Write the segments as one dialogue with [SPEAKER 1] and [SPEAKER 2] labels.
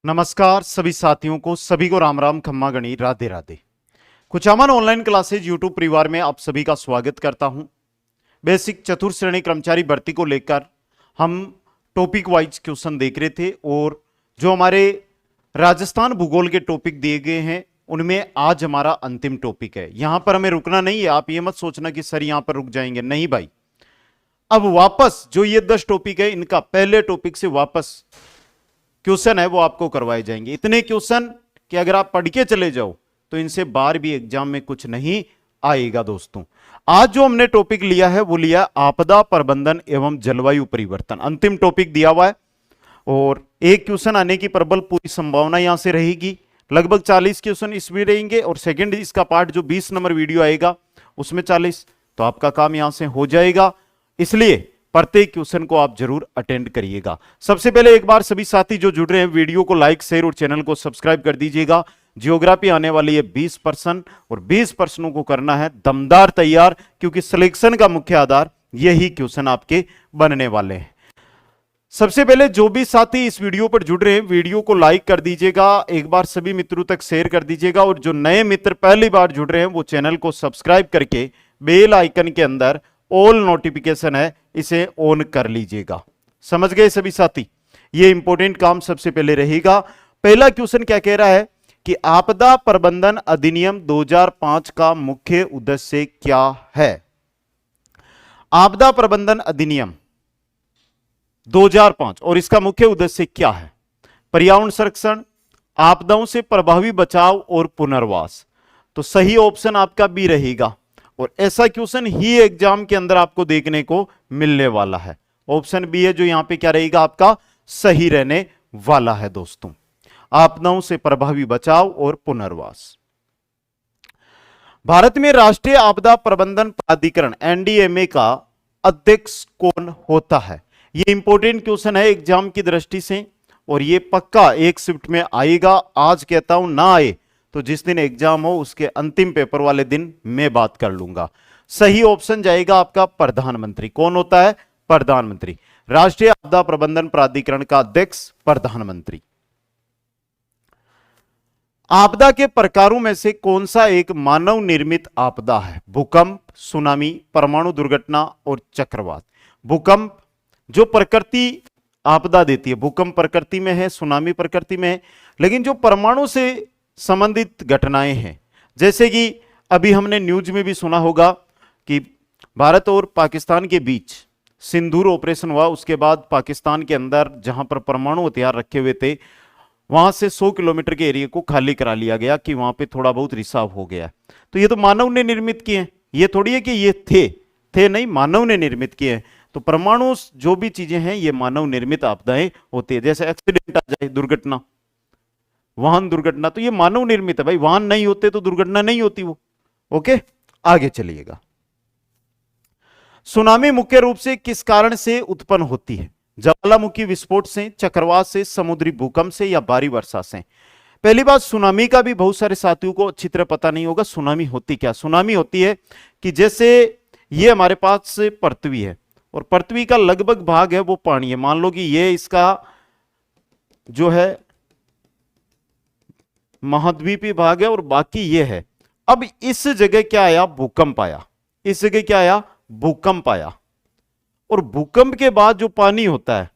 [SPEAKER 1] नमस्कार सभी साथियों को, सभी को राम राम, खम्मा गणी, Radhe Radhe. Kuchaman online classes YouTube परिवार में आप सभी का स्वागत करता हूं। बेसिक चतुर्थ श्रेणी कर्मचारी भर्ती को लेकर हम टॉपिक वाइज क्वेश्चन देख रहे थे और जो हमारे राजस्थान भूगोल के टॉपिक दिए गए हैं उनमें आज हमारा अंतिम टॉपिक है। यहां पर हमें रुकना नहीं है, आप ये मत सोचना कि सर यहां पर रुक जाएंगे, नहीं भाई। अब वापस जो ये 10 टॉपिक है इनका पहले टॉपिक से वापस क्वेश्चन है वो आपको करवाए जाएंगे। इतने क्वेश्चन कि अगर आप पढ़ के चले जाओ तो इनसे बार भी एग्जाम में कुछ नहीं आएगा। दोस्तों आज जो हमने टॉपिक लिया है वो लिया आपदा प्रबंधन एवं जलवायु परिवर्तन, अंतिम टॉपिक दिया हुआ है और एक क्वेश्चन आने की प्रबल पूरी संभावना यहां से रहेगी। लगभग 40 क्वेश्चन इसमें रहेंगे और सेकंड इसका पार्ट जो 20 नंबर वीडियो आएगा उसमें 40, तो आपका काम यहां से हो जाएगा। इसलिए प्रत्येक क्वेश्चन को आप जरूर अटेंड करिएगा। सबसे पहले एक बार सभी साथी जो जुड़ रहे हैं वीडियो को लाइक शेयर और चैनल को सब्सक्राइब कर दीजिएगा। जियोग्राफी आने वाली है 20% और 20 प्रश्नों को करना है दमदार तैयार, क्योंकि सिलेक्शन का मुख्य आधार यही क्वेश्चन आपके बनने वाले हैं। सबसे पहले जो भी साथी इस वीडियो पर जुड़ रहे हैं वीडियो को लाइक कर दीजिएगा, एक बार सभी मित्रों तक शेयर कर दीजिएगा और जो नए मित्र पहली बार जुड़ रहे हैं वो चैनल को सब्सक्राइब करके बेल आइकन के अंदर ऑल नोटिफिकेशन है इसे ऑन कर लीजिएगा। समझ गए सभी साथी, ये इंपॉर्टेंट काम सबसे पहले रहेगा। पहला क्वेश्चन क्या कह रहा है कि आपदा प्रबंधन अधिनियम 2005 का मुख्य उद्देश्य क्या है। आपदा प्रबंधन अधिनियम 2005 और इसका मुख्य उद्देश्य क्या है। पर्यावरण संरक्षण, आपदाओं से प्रभावी बचाव और पुनर्वास। तो सही ऑप्शन आपका बी रहेगा और ऐसा क्वेश्चन ही एग्जाम के अंदर आपको देखने को मिलने वाला है। ऑप्शन बी है जो यहां पे क्या रहेगा आपका सही रहने वाला है। दोस्तों आपदाओं से प्रभावी बचाव और पुनर्वास। भारत में राष्ट्रीय आपदा प्रबंधन प्राधिकरण एनडीएमए का अध्यक्ष कौन होता है। यह इंपॉर्टेंट क्वेश्चन है एग्जाम की दृष्टि से और यह पक्का एक शिफ्ट में आएगा। आज कहता हूं ना आए तो जिस दिन एग्जाम हो उसके अंतिम पेपर वाले दिन मैं बात कर लूंगा। सही ऑप्शन जाएगा आपका प्रधानमंत्री। कौन होता है? प्रधानमंत्री। राष्ट्रीय आपदा प्रबंधन प्राधिकरण का अध्यक्ष प्रधानमंत्री। आपदा के प्रकारों में से कौन सा एक मानव निर्मित आपदा है। भूकंप, सुनामी, परमाणु दुर्घटना और चक्रवात। भूकंप जो प्रकृति आपदा देती है, भूकंप प्रकृति में है, सुनामी प्रकृति में है, लेकिन जो परमाणु से संबंधित घटनाएं हैं, जैसे कि अभी हमने न्यूज में भी सुना होगा कि भारत और पाकिस्तान के बीच सिंदूर ऑपरेशन हुआ, उसके बाद पाकिस्तान के अंदर जहां पर परमाणु हथियार रखे हुए थे वहां से 100 किलोमीटर के एरिया को खाली करा लिया गया कि वहां पे थोड़ा बहुत रिसाव हो गया। तो ये तो मानव ने निर्मित किए हैं, ये थोड़ी है कि ये थे नहीं, मानव ने निर्मित किए हैं। तो परमाणु जो भी चीजें हैं ये मानव निर्मित आपदाएं होती है। जैसे एक्सीडेंट आ जाए, दुर्घटना, वाहन दुर्घटना, तो ये मानव निर्मित है भाई। वाहन नहीं होते तो दुर्घटना नहीं होती वो। ओके, आगे चलिएगा। सुनामी मुख्य रूप से किस कारण से उत्पन्न होती है। ज्वालामुखी विस्फोट से, चक्रवात से, समुद्री भूकंप से या भारी वर्षा से। पहली बात, सुनामी का भी बहुत सारे साथियों को अच्छी तरह पता नहीं होगा। सुनामी होती क्या? सुनामी होती है कि जैसे ये हमारे पास पृथ्वी है और पृथ्वी का लगभग भाग है वो पानी है। मान लो कि ये इसका जो है महाद्वीपीय भाग है और बाकी ये है। अब इस जगह क्या आया? भूकंप आया। इस जगह क्या आया? भूकंप आया। और भूकंप के बाद जो पानी होता है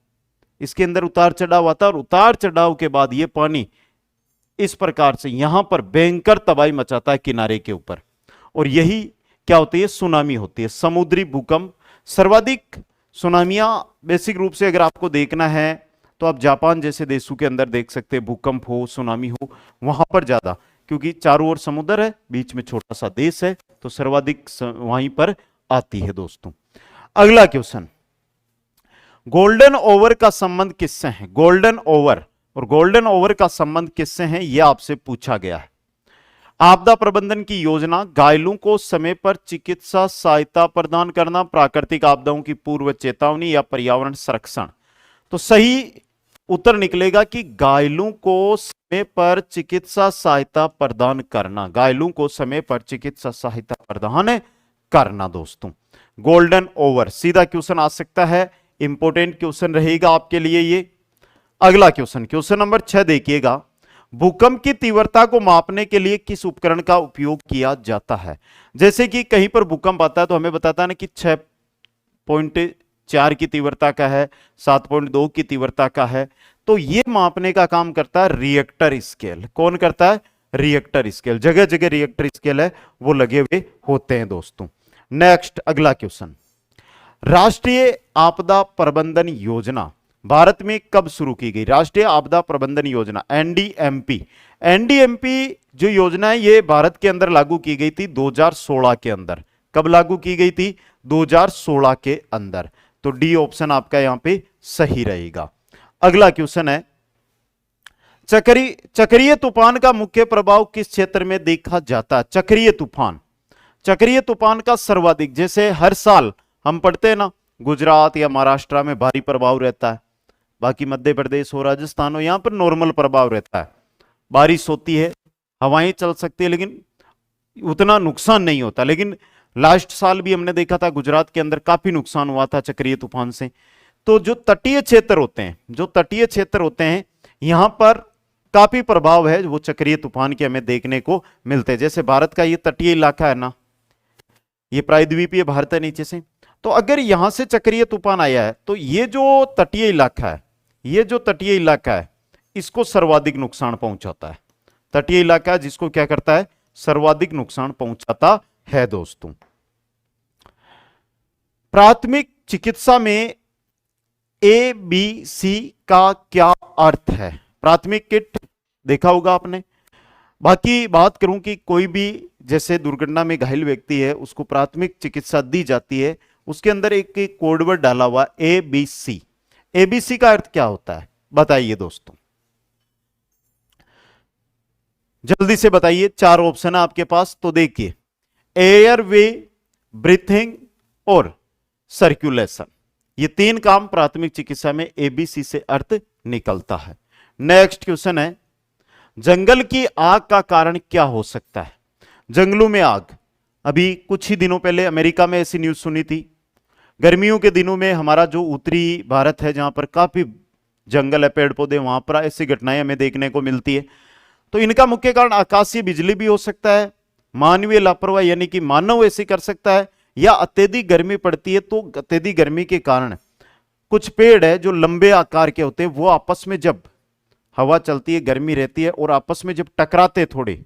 [SPEAKER 1] इसके अंदर उतार चढ़ाव आता है और उतार चढ़ाव के बाद ये पानी इस प्रकार से यहां पर भयंकर तबाही मचाता है किनारे के ऊपर, और यही क्या होती है? सुनामी होती है, समुद्री भूकंप। सर्वाधिक सुनामियां बेसिक रूप से अगर आपको देखना है तो आप जापान जैसे देशों के अंदर देख सकते हैं, भूकंप हो, सुनामी हो, वहां पर ज्यादा, क्योंकि चारों ओर समुद्र है, बीच में छोटा सा देश है, तो सर्वाधिक वहीं पर आती है। दोस्तों अगला क्वेश्चन, गोल्डन ओवर का संबंध किससे है। गोल्डन ओवर और गोल्डन ओवर का संबंध किससे है यह आपसे पूछा गया है। आपदा प्रबंधन की योजना, घायलों को समय पर चिकित्सा सहायता प्रदान करना, प्राकृतिक आपदाओं की पूर्व चेतावनी या पर्यावरण संरक्षण। तो सही उत्तर निकलेगा कि घायलों को समय पर चिकित्सा सहायता प्रदान करना। घायलों को समय पर चिकित्सा सहायता प्रदान करना। दोस्तों गोल्डन ओवर सीधा क्वेश्चन आ सकता है, इंपॉर्टेंट क्वेश्चन रहेगा आपके लिए ये। अगला क्वेश्चन, क्वेश्चन नंबर 6 देखिएगा, भूकंप की तीव्रता को मापने के लिए किस उपकरण का उपयोग किया जाता है? जैसे कि कहीं पर भूकंप आता है तो हमें बताता है ना कि 6.4 की तीव्रता का है, 7.2 की तीव्रता का है, तो ये मापने का काम करता है रिएक्टर स्केल। कौन करता है? Richter scale. जगह जगह रिएक्टर स्केल है वो लगे हुए होते हैं दोस्तों। नेक्स्ट अगला क्वेश्चन, राष्ट्रीय आपदा प्रबंधन योजना भारत में कब शुरू की गई? राष्ट्रीय आपदा प्रबंधन योजना एनडीएमपी, एनडीएमपी जो योजना है ये भारत के अंदर लागू की गई थी 2016 के अंदर। कब लागू की गई थी? 2016 के अंदर। तो डी ऑप्शन आपका यहां पे सही रहेगा। अगला क्वेश्चन है, चक्रीय तूफान का मुख्य प्रभाव किस क्षेत्र में देखा जाता है? चक्रीय तूफान, चक्रीय तूफान का सर्वाधिक, जैसे हर साल हम पढ़ते हैं ना, गुजरात या महाराष्ट्र में भारी प्रभाव रहता है, बाकी मध्य प्रदेश हो, राजस्थान हो, यहां पर नॉर्मल प्रभाव रहता है, बारिश होती है, हवाएं चल सकती है, लेकिन उतना नुकसान नहीं होता। लेकिन लास्ट साल भी हमने देखा था गुजरात के अंदर काफी नुकसान हुआ था चक्रीय तूफान से। तो जो तटीय क्षेत्र होते हैं, जो तटीय क्षेत्र होते हैं, यहां पर काफी प्रभाव है वो चक्रीय तूफान के हमें देखने को मिलते हैं। जैसे भारत का ये तटीय इलाका है ना, ये प्रायद्वीपीय भारत है नीचे से, तो अगर यहां से चक्रीय तूफान आया है तो ये जो तटीय इलाका है, ये जो तटीय इलाका है इसको सर्वाधिक नुकसान पहुंचाता है। तटीय इलाका जिसको क्या करता है? सर्वाधिक नुकसान पहुंचाता है दोस्तों। प्राथमिक चिकित्सा में ABC का क्या अर्थ है? प्राथमिक किट देखा होगा आपने। बाकी बात करूं कि कोई भी जैसे दुर्घटना में घायल व्यक्ति है उसको प्राथमिक चिकित्सा दी जाती है, उसके अंदर एक कोड वर्ड डाला हुआ ABC। ABC का अर्थ क्या होता है बताइए दोस्तों, जल्दी से बताइए। 4 ऑप्शन है आपके पास, तो देखिए एयरवे, ब्रीथिंग और सर्कुलेशन, ये 3 काम प्राथमिक चिकित्सा में ABC से अर्थ निकलता है। नेक्स्ट क्वेश्चन है, जंगल की आग का कारण क्या हो सकता है? जंगलों में आग, अभी कुछ ही दिनों पहले अमेरिका में ऐसी न्यूज सुनी थी। गर्मियों के दिनों में हमारा जो उत्तरी भारत है जहां पर काफी जंगल है, पेड़ पौधे, वहां पर ऐसी घटनाएं हमें देखने को मिलती है। तो इनका मुख्य कारण आकाशीय बिजली भी हो सकता है, मानवीय लापरवाही यानी कि मानव ऐसे कर सकता है, या अत्यधिक गर्मी पड़ती है तो अत्यधिक गर्मी के कारण कुछ पेड़ है जो लंबे आकार के होते हैं, वो आपस में जब हवा चलती है, गर्मी रहती है और आपस में जब टकराते थोड़े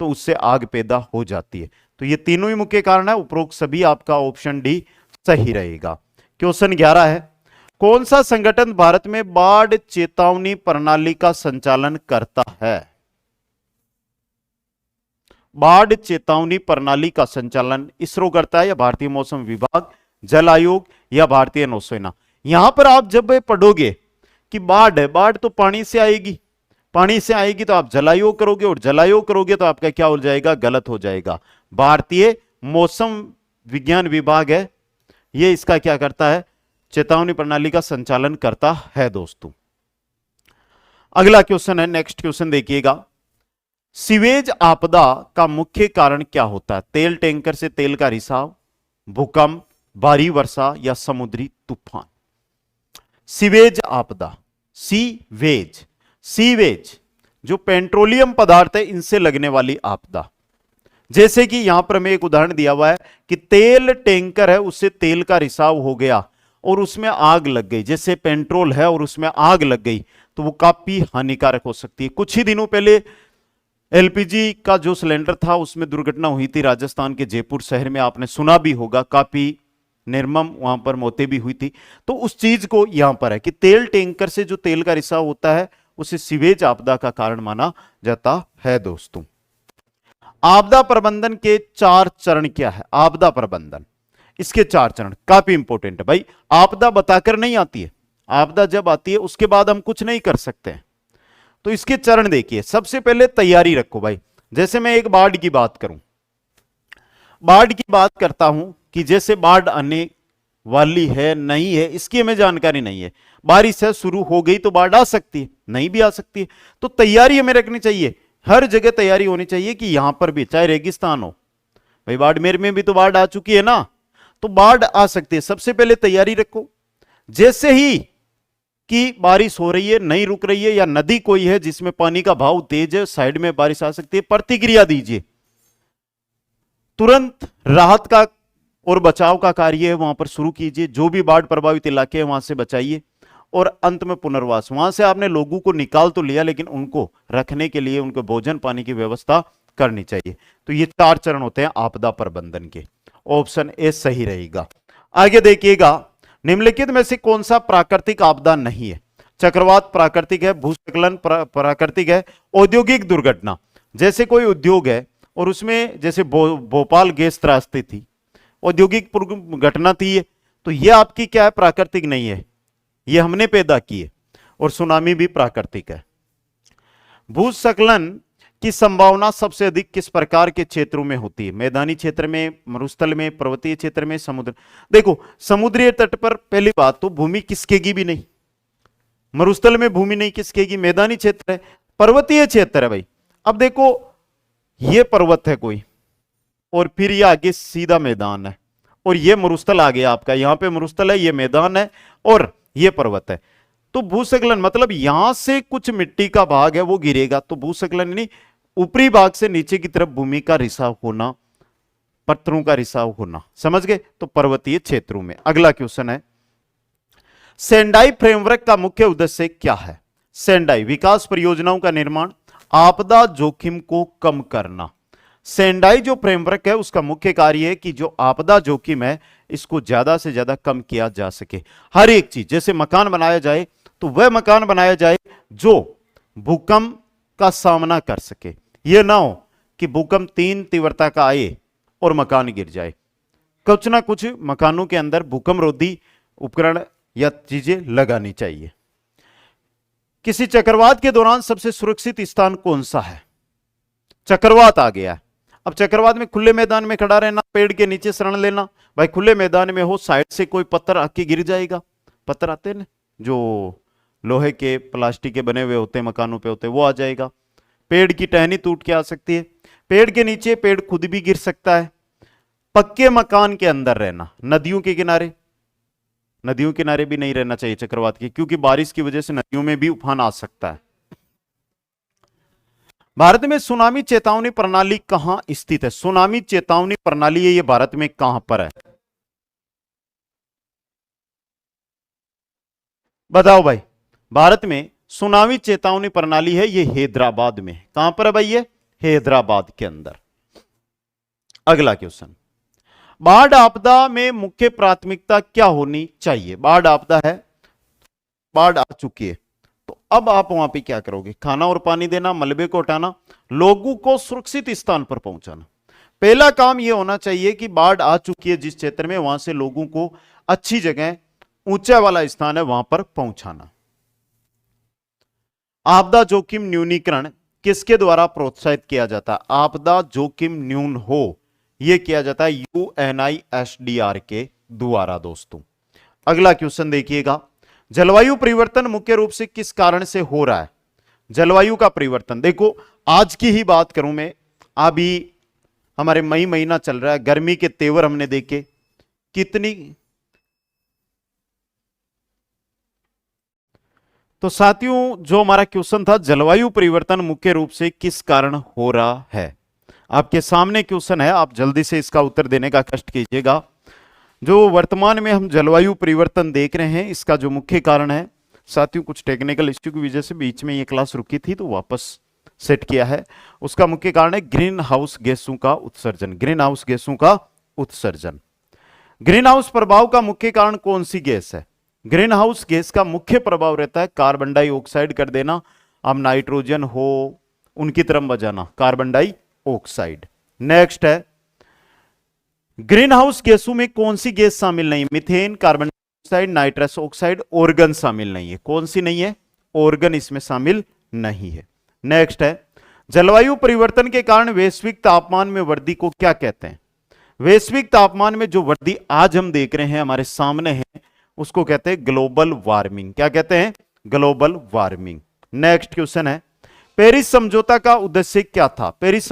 [SPEAKER 1] तो उससे आग पैदा हो जाती है। तो ये तीनों ही मुख्य कारण है, उपरोक्त सभी आपका ऑप्शन डी सही रहेगा। क्वेश्चन 11 है, कौन सा संगठन भारत में बाढ़ चेतावनी प्रणाली का संचालन करता है? बाढ़ चेतावनी प्रणाली का संचालन इसरो करता है, या भारतीय मौसम विभाग, जल आयोग, या भारतीय नौसेना? यहां पर आप जब पढ़ोगे कि बाढ़ है, बाढ़ तो पानी से आएगी, पानी से आएगी तो आप जलायोग करोगे, और जलायोग करोगे तो आपका क्या हो जाएगा? गलत हो जाएगा। भारतीय मौसम विज्ञान विभाग है, ये इसका क्या करता है? चेतावनी प्रणाली का संचालन करता है दोस्तों। अगला क्वेश्चन है, नेक्स्ट क्वेश्चन देखिएगा, सीवेज आपदा का मुख्य कारण क्या होता है? तेल टैंकर से तेल का रिसाव, भूकंप, भारी वर्षा, या समुद्री तूफान? सीवेज आपदा, सीवेज, सीवेज जो पेट्रोलियम पदार्थ है इनसे लगने वाली आपदा। जैसे कि यहां पर हमें एक उदाहरण दिया हुआ है कि तेल टैंकर है, उससे तेल का रिसाव हो गया और उसमें आग लग गई, जैसे पेट्रोल है और उसमें आग लग गई तो वो काफी हानिकारक हो सकती है। कुछ ही दिनों पहले एलपीजी का जो सिलेंडर था उसमें दुर्घटना हुई थी राजस्थान के जयपुर शहर में, आपने सुना भी होगा, काफी निर्मम वहां पर मौतें भी हुई थी। तो उस चीज को यहां पर है कि तेल टैंकर से जो तेल का रिसाव होता है उसे सीवेज आपदा का कारण माना जाता है दोस्तों। आपदा प्रबंधन के 4 चरण क्या है? आपदा प्रबंधन, इसके 4 चरण काफी इंपॉर्टेंट है भाई। आपदा बताकर नहीं आती है, आपदा जब आती है उसके बाद हम कुछ नहीं कर सकते हैं। तो इसके चरण देखिए, सबसे पहले तैयारी रखो भाई। जैसे मैं एक बाढ़ की बात करूं, बाढ़ की बात करता हूं कि जैसे बाढ़ आने वाली है नहीं है इसकी हमें जानकारी नहीं है, बारिश है शुरू हो गई तो बाढ़ आ सकती है, नहीं भी आ सकती है, तो तैयारी हमें रखनी चाहिए। हर जगह तैयारी होनी चाहिए कि यहां पर भी चाहे रेगिस्तान हो, भाई बाड़मेर में भी तो बाढ़ आ चुकी है ना, तो बाढ़ आ सकती है, सबसे पहले तैयारी रखो। जैसे ही कि बारिश हो रही है, नहीं रुक रही है, या नदी कोई है जिसमें पानी का भाव तेज है, साइड में बारिश आ सकती है, प्रतिक्रिया दीजिए। तुरंत राहत का और बचाव का कार्य है वहां पर शुरू कीजिए। जो भी बाढ़ प्रभावित इलाके हैं वहां से बचाइए। और अंत में पुनर्वास। वहां से आपने लोगों को निकाल तो लिया, लेकिन उनको रखने के लिए उनको भोजन पानी की व्यवस्था करनी चाहिए। तो ये 4 चरण होते हैं आपदा प्रबंधन के। ऑप्शन ए सही रहेगा। आगे देखिएगा, निम्नलिखित में से कौन सा प्राकृतिक आपदा नहीं है? चक्रवात प्राकृतिक है, भूस्खलन प्राकृतिक है, औद्योगिक दुर्घटना, जैसे कोई उद्योग है और उसमें जैसे भोपाल गैस त्रासदी थी, औद्योगिक घटना थी ये, तो ये आपकी क्या है? प्राकृतिक नहीं है, ये हमने पैदा की है। और सुनामी भी प्राकृतिक है। भूस्खलन की संभावना सबसे अधिक किस प्रकार के क्षेत्रों में होती है? मैदानी क्षेत्र में, मरुस्थल में, पर्वतीय क्षेत्र में, समुद्र। देखो, समुद्रीय तट पर पहली बात तो भूमि खिसकेगी भी नहीं, मरुस्थल में भूमि नहीं खिसकेगी, मैदानी क्षेत्र है, पर्वतीय क्षेत्र है भाई। अब देखो, ये पर्वत है कोई, और फिर ये आगे सीधा मैदान है, और ये मरुस्थल आ गया आपका, यहां पे मरुस्थल है, ये मैदान है, और ये पर्वत है। तो भूस्खलन मतलब यहां से कुछ मिट्टी का भाग है वो गिरेगा, तो भूस्खलन यानी ऊपरी भाग से नीचे की तरफ भूमि का रिसाव होना, पत्थरों का रिसाव होना, समझ गए? तो पर्वतीय क्षेत्रों में। अगला क्वेश्चन है, सेंडाई फ्रेमवर्क का मुख्य उद्देश्य क्या है? सेंडाई विकास परियोजनाओं का निर्माण, आपदा जोखिम को कम करना। सेंडाई जो फ्रेमवर्क है उसका मुख्य कार्य है कि जो आपदा जोखिम है इसको ज्यादा से ज्यादा कम किया जा सके। हर एक चीज, जैसे मकान बनाया जाए तो वह मकान बनाया जाए जो भूकंप का सामना कर सके। यह ना हो कि भूकंप 3 तीव्रता का आए और मकान गिर जाए। कुछ ना कुछ मकानों के अंदर भूकंप रोधी उपकरण या चीजें लगानी चाहिए। किसी चक्रवात के दौरान सबसे सुरक्षित स्थान कौन सा है? चक्रवात आ गया, अब चक्रवात में खुले मैदान में खड़ा रहना, पेड़ के नीचे शरण लेना। भाई खुले मैदान में हो, साइड से कोई पत्थर आके गिर जाएगा। पत्थर आते हैं ना, जो लोहे के, प्लास्टिक के बने हुए होते हैं, मकानों पे होते हैं, वो आ जाएगा। पेड़ की टहनी टूट के आ सकती है, पेड़ के नीचे पेड़ खुद भी गिर सकता है। पक्के मकान के अंदर रहना, नदियों के किनारे, नदियों के किनारे भी नहीं रहना चाहिए चक्रवात के, क्योंकि बारिश की वजह से नदियों में भी उफान आ सकता है। भारत में सुनामी चेतावनी प्रणाली कहां स्थित है? सुनामी चेतावनी प्रणाली है, ये भारत में कहां पर है? बताओ भाई। भारत में सुनामी चेतावनी प्रणाली है, ये हैदराबाद में। कहां पर है भाई? ये हैदराबाद के अंदर। अगला क्वेश्चन, बाढ़ आपदा में मुख्य प्राथमिकता क्या होनी चाहिए? बाढ़ आपदा है, बाढ़ आ चुकी है, तो अब आप वहां पे क्या करोगे? खाना और पानी देना, मलबे को हटाना, लोगों को सुरक्षित स्थान पर पहुंचाना। पहला काम यह होना चाहिए कि बाढ़ आ चुकी है जिस क्षेत्र में, वहां से लोगों को अच्छी जगह, ऊंचा वाला स्थान है वहां पर पहुंचाना। आपदा जोखिम न्यूनीकरण किसके द्वारा प्रोत्साहित किया जाता है? आपदा जोखिम न्यून हो, यह किया जाता है UNISDR के द्वारा दोस्तों। अगला क्वेश्चन देखिएगा, जलवायु परिवर्तन मुख्य रूप से किस कारण से हो रहा है? जलवायु का परिवर्तन, देखो आज की ही बात करूं मैं, अभी हमारे मई महीना चल रहा है, गर्मी के तेवर हमने देखे कितनी। तो साथियों, जो हमारा क्वेश्चन था, जलवायु परिवर्तन मुख्य रूप से किस कारण हो रहा है, आपके सामने क्वेश्चन है, आप जल्दी से इसका उत्तर देने का कष्ट कीजिएगा। जो वर्तमान में हम जलवायु परिवर्तन देख रहे हैं, इसका जो मुख्य कारण है साथियों, कुछ टेक्निकल इश्यू की वजह से बीच में ये क्लास रुकी थी तो वापस सेट किया है। उसका मुख्य कारण है ग्रीन हाउस गैसों का उत्सर्जन। ग्रीन हाउस गैसों का उत्सर्जन। ग्रीन हाउस प्रभाव का मुख्य कारण कौन सी गैस है? ग्रीन हाउस गैस का मुख्य प्रभाव रहता है कार्बन डाइऑक्साइड कर देना। अब नाइट्रोजन हो उनकी तरफ बजाना, कार्बन डाइऑक्साइड। नेक्स्ट है, ग्रीन हाउस गैसों में कौन सी गैस शामिल नहीं? Methane, carbon dioxide, nitrous oxide, organ शामिल नहीं है। कौन सी नहीं है? ऑर्गन इसमें शामिल नहीं है। नेक्स्ट है, जलवायु परिवर्तन के कारण वैश्विक तापमान में वृद्धि को क्या कहते हैं? वैश्विक तापमान में जो वृद्धि आज हम देख रहे हैं, हमारे सामने है, उसको कहते हैं ग्लोबल वार्मिंग। क्या कहते हैं? Global warming. नेक्स्ट क्वेश्चन है, पेरिस समझौता का उद्देश्य क्या था? पेरिस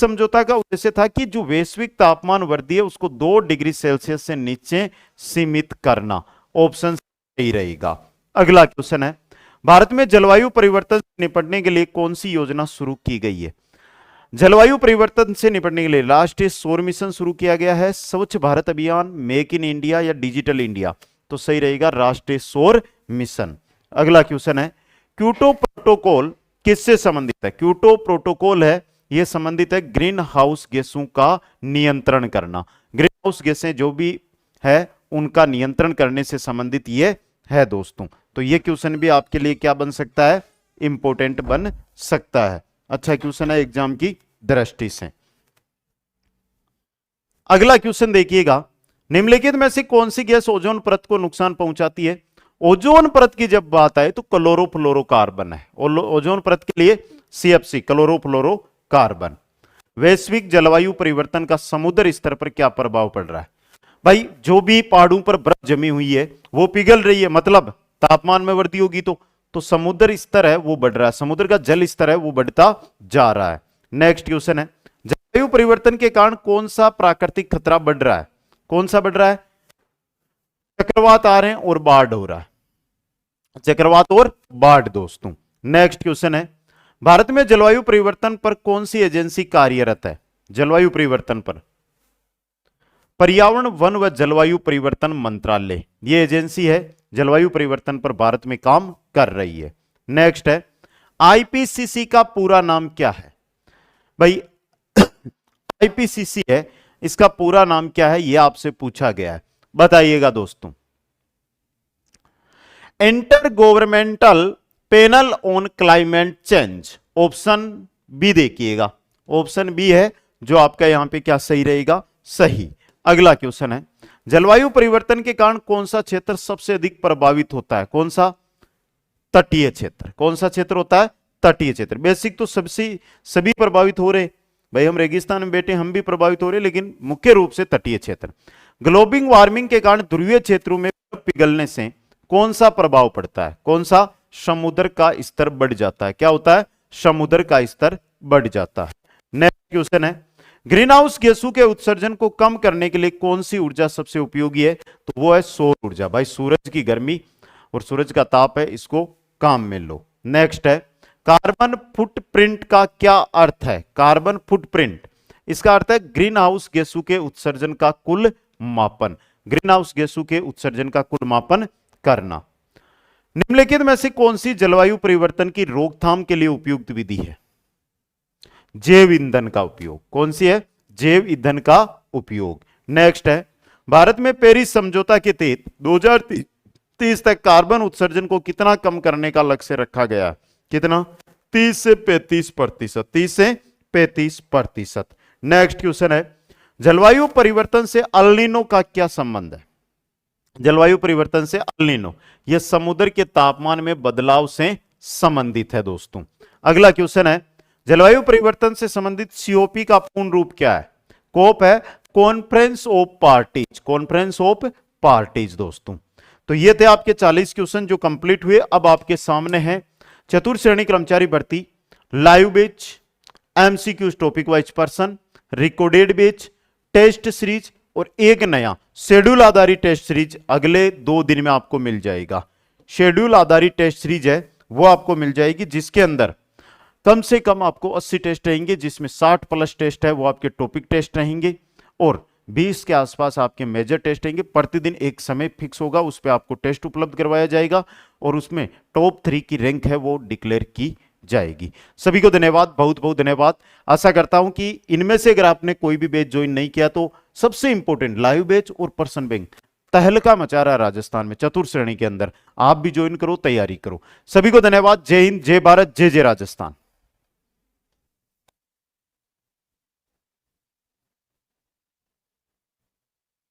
[SPEAKER 1] समझौता का उद्देश्य था कि जो वैश्विक तापमान वृद्धि है उसको 2 डिग्री सेल्सियस से नीचे सीमित करना। ऑप्शन सही रहेगा। अगला क्वेश्चन है, भारत में जलवायु परिवर्तन से निपटने के लिए कौन सी योजना शुरू की गई है? जलवायु परिवर्तन से निपटने के लिए राष्ट्रीय सौर मिशन शुरू किया गया है, स्वच्छ भारत अभियान, मेक इन इंडिया या डिजिटल इंडिया? तो सही रहेगा राष्ट्रीय सौर मिशन। अगला क्वेश्चन है, क्योटो प्रोटोकॉल किससे संबंधित है? क्योटो प्रोटोकॉल है, यह संबंधित है ग्रीन हाउस गैसों का नियंत्रण करना। ग्रीन हाउस गैसें जो भी है उनका नियंत्रण करने से संबंधित ये है दोस्तों। तो ये क्वेश्चन भी आपके लिए क्या बन सकता है? इंपॉर्टेंट बन सकता है। अच्छा क्वेश्चन है एग्जाम की दृष्टि से। अगला क्वेश्चन देखिएगा, निम्नलिखित में से कौन सी गैस ओजोन परत को नुकसान पहुंचाती है? ओजोन परत की जब बात आए तो क्लोरोफ्लोरोकार्बन है, और ओजोन परत के लिए CFC क्लोरोफ्लोरोकार्बन। वैश्विक जलवायु परिवर्तन का समुद्र स्तर पर क्या प्रभाव पड़ रहा है? भाई जो भी पहाड़ों पर बर्फ जमी हुई है वो पिघल रही है, मतलब तापमान में वृद्धि होगी तो समुद्र स्तर है वो बढ़ रहा है, समुद्र का जल स्तर है वो बढ़ता जा रहा है। नेक्स्ट क्वेश्चन है, जलवायु परिवर्तन के कारण कौन सा प्राकृतिक खतरा बढ़ रहा है? कौन सा बढ़ रहा है? चक्रवात आ रहे हैं और बाढ़ हो रहा है, चक्रवात और बाढ़ दोस्तों। नेक्स्ट क्वेश्चन है, भारत में जलवायु परिवर्तन पर कौन सी एजेंसी कार्यरत है? जलवायु परिवर्तन पर पर्यावरण, वन व जलवायु परिवर्तन मंत्रालय, यह एजेंसी है जलवायु परिवर्तन पर भारत में काम कर रही है। नेक्स्ट है, IPCC का पूरा नाम क्या है? भाई IPCC है, इसका पूरा नाम क्या है यह आपसे पूछा गया है, बताइएगा दोस्तों। Intergovernmental panel on climate change, option B देखिएगा, ऑप्शन बी है जो आपका यहां पे क्या सही रहेगा? सही। अगला क्वेश्चन है, जलवायु परिवर्तन के कारण कौन सा क्षेत्र सबसे अधिक प्रभावित होता है? कौन सा? तटीय क्षेत्र। कौन सा क्षेत्र होता है? तटीय क्षेत्र। बेसिक तो सभी प्रभावित हो रहे भाई, हम रेगिस्तान में बैठे हम भी प्रभावित हो रहे, लेकिन मुख्य रूप से तटीय क्षेत्र। ग्लोबल वार्मिंग के कारण ध्रुवीय क्षेत्रों में पिघलने से कौन सा प्रभाव पड़ता है? कौन सा? समुद्र का स्तर बढ़ जाता है। क्या होता है? समुद्र का स्तर बढ़ जाता है। नेक्स्ट क्वेश्चन है, ग्रीन हाउस गैसों के उत्सर्जन को कम करने के लिए कौन सी ऊर्जा सबसे उपयोगी है? तो वो है सौर ऊर्जा। भाई सूरज की गर्मी और सूरज का ताप है, इसको काम में लो। नेक्स्ट है, कार्बन फुटप्रिंट का क्या अर्थ है? कार्बन फुटप्रिंट, इसका अर्थ है ग्रीन हाउस गैसों के उत्सर्जन का कुल मापन। ग्रीन हाउस गैसों के उत्सर्जन का कुल मापन करना। निम्नलिखित में से कौन सी जलवायु परिवर्तन की रोकथाम के लिए उपयुक्त विधि है? जैव ईंधन का उपयोग। कौन सी है? जैव ईंधन का उपयोग। नेक्स्ट है, भारत में पेरिस समझौता के तहत 2030 तक कार्बन उत्सर्जन को कितना कम करने का लक्ष्य रखा गया? कितना? 30 से 35%। 30 से 35%। नेक्स्ट क्वेश्चन है, जलवायु परिवर्तन से अल नीनो का क्या संबंध है? जलवायु परिवर्तन से अल नीनो, यह समुद्र के तापमान में बदलाव से संबंधित है दोस्तों। अगला क्वेश्चन है, जलवायु परिवर्तन से संबंधित COP का पूर्ण रूप क्या है? कोप है, conference of parties. Conference of parties दोस्तों। तो ये थे आपके 40 क्वेश्चन जो कंप्लीट हुए। अब आपके सामने है चतुर्थ श्रेणी कर्मचारी भर्ती live batch, MCQ topic wise person, recorded batch, test series और एक नया शेड्यूल आधारित टेस्ट सीरीज अगले 2 दिन में आपको मिल जाएगा। शेड्यूल आधारित टेस्ट सीरीज है वो आपको मिल जाएगी, जिसके अंदर कम से कम आपको 80 टेस्ट रहेंगे, जिसमें 60 प्लस टेस्ट है वो आपके टॉपिक टेस्ट रहेंगे और 20 के आसपास आपके मेजर टेस्ट रहेंगे। प्रतिदिन एक समय फिक्स होगा, उस पर आपको टेस्ट उपलब्ध करवाया जाएगा और उसमें टॉप 3 की रैंक है वो डिक्लेयर की जाएगी। सभी को धन्यवाद, बहुत बहुत धन्यवाद। आशा करता हूं कि इनमें से अगर आपने कोई भी बैच ज्वाइन नहीं किया तो सबसे इंपॉर्टेंट लाइव बैच और पर्सन बैंक तहलका मचा रहा है राजस्थान में चतुर्थ श्रेणी के अंदर, आप भी ज्वाइन करो, तैयारी करो। सभी को धन्यवाद। जय हिंद, जय भारत, जय जय राजस्थान।